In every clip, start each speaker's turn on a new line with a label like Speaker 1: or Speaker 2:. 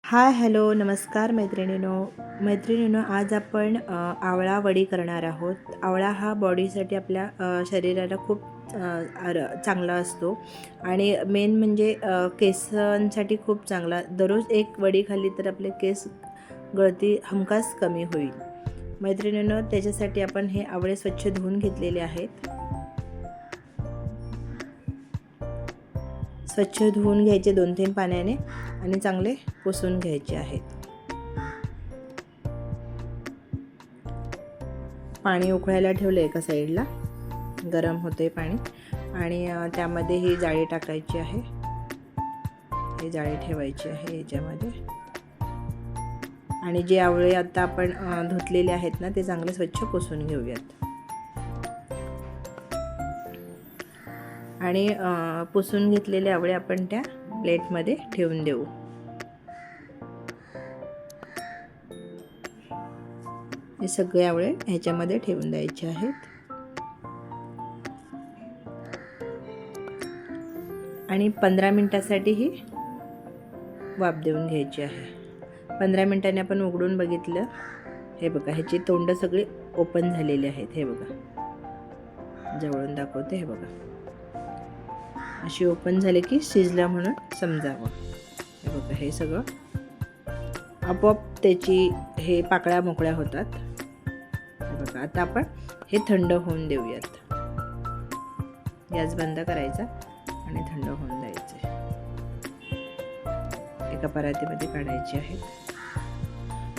Speaker 1: Hi hello नमस्कार मैत्रिणींनो, आज आपण आवळा वडी करणार आहोत। आवळा हा बॉडीसाठी आपल्या शरीराला खूप चांगला असतो आणि मेन म्हणजे केसांसाठी खूप चांगला। दररोज एक वडी खाल्ली तर आपले केस गळती हमखास कमी होईल। मैत्रिणींनो, त्याच्यासाठी आपण हे आवळे स्वच्छ धुवून घेतलेले आहेत। स्वच्छ धुवून घ्यायचे 2-3 पाण्याने आणि चांगले पुसून घ्यायचे आहेत। पाणी उकळायला ठेवले एका साईडला, गरम होते पाणी आणि त्यामध्ये ही जाळी टाकायची आहे। ही जाळी ठेवायची आहे याच्यामध्ये आणि जे आवळे आता आपण धुतलेले आहेत ना, ते चांगले स्वच्छ पुसून घेऊयात आणि पुसून घेतलेले आवळे आपण त्या प्लेटमध्ये ठेवून देऊ। हे सगळे आवळे ह्याच्यामध्ये ठेवून द्यायचे आहेत आणि 15 मिनिटासाठी ही वाफ देऊन घ्यायची आहे। 15 मिनिटांनी आपण उघडून बघितलं, हे बघा ह्याची तोंड सगळे ओपन झालेली आहेत। हे बघा, जवळून दाखवते, हे बघा अशी ओपन झाले की शिजला म्हणून समजावं। हे बघा, हे सगळं आपोआप त्याची हे पाकळ्या मोकळ्या होतात। हे बघा, आता आपण हे थंड होऊन देऊयात। गॅस बंद करायचा आणि थंड होऊन द्यायचे। एका परातीमध्ये काढायचे आहे।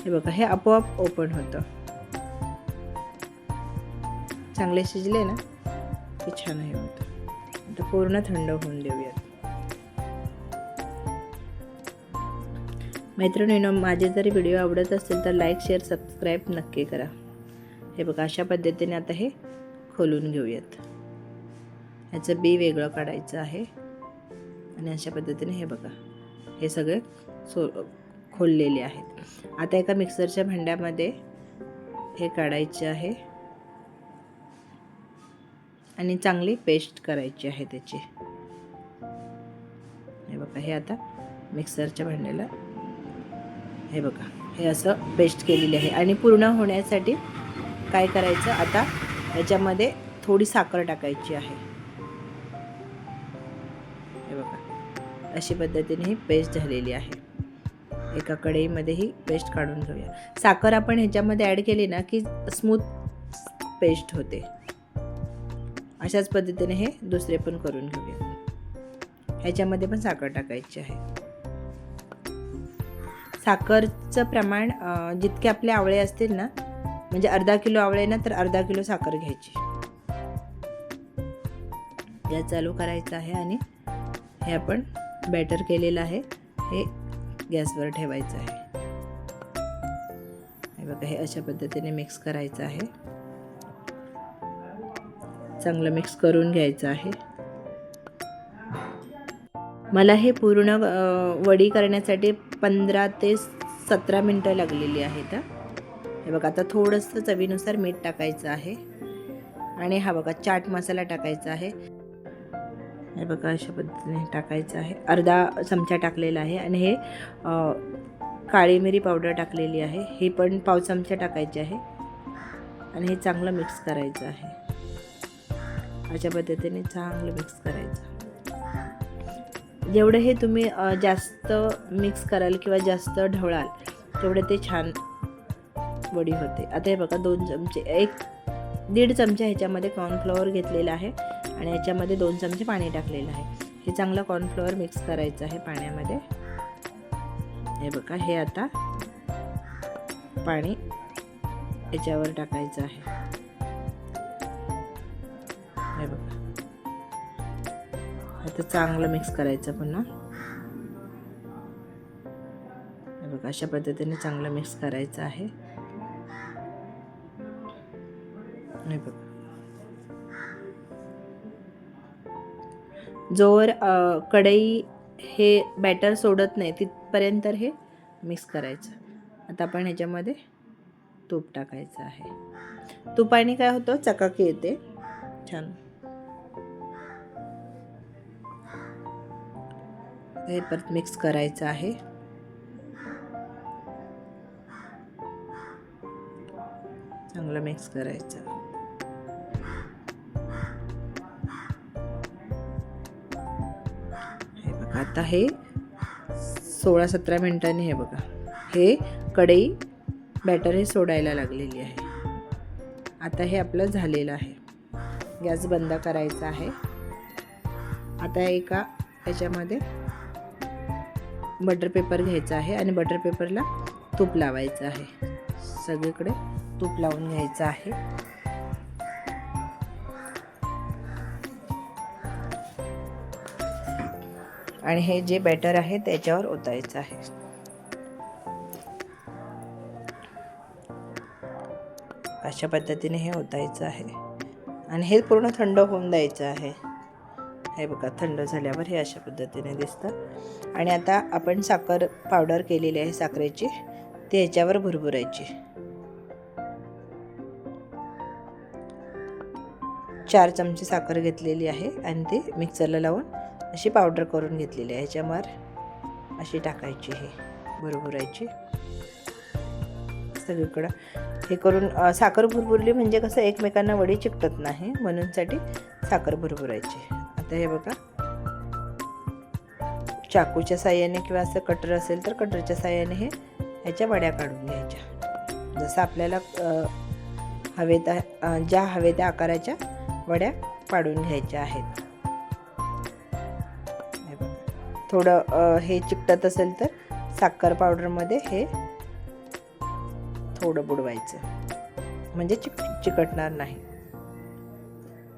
Speaker 1: हे बघा, हे आपोआप ओपन होतं। चांगले शिजले ना की छान हे होतं। आता पूर्ण थंड होऊन देऊयात। मैत्रिणींनो, माझे जर व्हिडिओ आवडत असेल तर लाईक शेअर सबस्क्राईब नक्की करा। हे बघा, अशा पद्धतीने आता हे खोलून घेऊयात। ह्याचं बी वेगळं काढायचं आहे आणि अशा पद्धतीने हे बघा, हे सगळे खोललेले आहेत। आता एका मिक्सरच्या भांड्यामध्ये हे काढायचे आहे आणि चांगली पेस्ट करायची आहे त्याची। हे बघा, हे आता मिक्सरच्या भांड्याला, हे बघा, हे असं पेस्ट केलेली आहे आणि पूर्ण होण्यासाठी काय करायचं, आता याच्यामध्ये थोडी साखर टाकायची आहे। हे बघा, अशी पद्धतीने ही पेस्ट झालेली आहे। एका कढईमध्ये ही पेस्ट काढून घेऊया। साखर आपण ह्याच्यामध्ये ॲड केली ना की स्मूथ पेस्ट होते। अशाच पद्धतीने हे दुसरे पण करून घेऊया। ह्याच्यामध्ये पण साखर टाकायची आहे। साखरचं प्रमाण जितके आपले आवळे असतील ना, म्हणजे अर्धा किलो आवळे ना तर अर्धा किलो साखर घ्यायची। गॅस चालू करायचा आहे आणि हे आपण बॅटर केलेलं आहे हे गॅसवर ठेवायचं आहे। हे बघा, हे अशा पद्धतीने मिक्स करायचं आहे। चांगलं मिक्स करून घ्यायचं आहे। मला हे पूर्ण वडी करण्यासाठी 15 ते 17 मिनिटं लागलेली आहेत। हे बघा, आता थोडंसं चवीनुसार मीठ टाकायचं आहे आणि हा बघा चाट मसाला टाकायचा आहे। हे बघा, अशा पद्धतीने टाकायचं आहे। अर्धा चमचा टाकलेला आहे आणि हे काळी मिरी पावडर टाकलेली आहे, हे पण पाव चमचा टाकायचे आहे आणि हे चांगलं मिक्स करायचं आहे। अशा पद्धतीने चांगलं मिक्स करायचं। जेवढं हे तुम्ही जास्त मिक्स कराल किंवा जास्त ढवळाल तेवढे ते छान वडी होते। आता हे बघा, 2 चमचे 1-1.5 चमचा ह्याच्यामध्ये कॉर्नफ्लॉवर घेतलेला आहे आणि ह्याच्यामध्ये 2 चमचे पाणी टाकलेलं आहे। हे चांगलं कॉर्नफ्लॉवर मिक्स करायचं आहे पाण्यामध्ये। हे बघा, हे आता पाणी याच्यावर टाकायचं आहे। हे बघा, आता चांगलं मिक्स करायचं पुन्हा। हे बघा, अशा पद्धतीने चांगलं मिक्स करायचं आहे। हे बघा, जोवर कढई हे बॅटर सोडत नाही तिथपर्यंत हे मिक्स करायचं। आता आपण ह्याच्यामध्ये तूप टाकायचं आहे। तुपाने काय होतं, चकाकी येते छान। हे परत मिक्स करायचं आहे। चांगलं मिक्स करायचं. हे बघा आता हे 16-17 मिनिटांनी हे बघा हे कढई बॅटर हे सोडायला लागलेली आहे. आता हे आपलं झालेलं आहे. गॅस बंद करायचा आहे. आता एका याच्यामध्ये बटर पेपर घ्यायचा आहे आणि बटर पेपरला तूप लावायचं आहे. सगळीकडे तूप लावून घ्यायचं आहे. आणि हे जे बॅटर आहे त्याच्यावर ओतायचं आहे. अशा पद्धतीने हे ओतायचं आहे आणि हे पूर्ण थंड होऊन द्यायचं आहे. हे बघा थंड झाल्यावर हे अशा पद्धतीने दिसतं. आणि आता आपण साखर पावडर केलेली आहे साखरेची, ती ह्याच्यावर भुरभुरायची. 4 चमचे साखर घेतलेली आहे आणि ती मिक्सरला लावून अशी पावडर करून घेतलेली आहे. ह्याच्यावर अशी टाकायची, हे भुरभुरायची सगळीकडं. हे करून साखर भुरभुरली म्हणजे कसं एकमेकांना वडी चिकटत नाही, म्हणूनसाठी साखर भुरभुरायची. आता हे बघा चाकूच्या साह्याने किंवा असं कटर असेल तर कटरच्या साह्याने हे ह्याच्या वड्या काढून घ्यायच्या. जसं आपल्याला ज्या हवे त्या आकाराच्या वड्या पाडून घ्यायच्या आहेत. थोडं हे चिकटत असेल तर साखर पावडरमध्ये हे थोडं बुडवायचं म्हणजे चिकटणार नाही.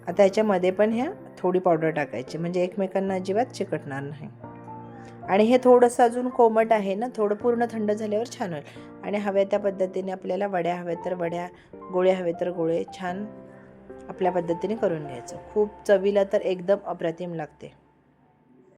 Speaker 1: आता याच्यामध्ये पण ह्या थोडी पावडर टाकायची म्हणजे एकमेकांना अजिबात चिकटणार नाही. आणि हे थोडंसं अजून कोमट आहे ना, थोडं पूर्ण थंड झाल्यावर छान होईल. आणि हव्या त्या पद्धतीने आपल्याला वड्या हव्या तर वड्या, गोळे हवे तर गोळे छान आपल्या पद्धतीने करून घ्यायचं. खूप चवीला तर एकदम अप्रतिम लागते.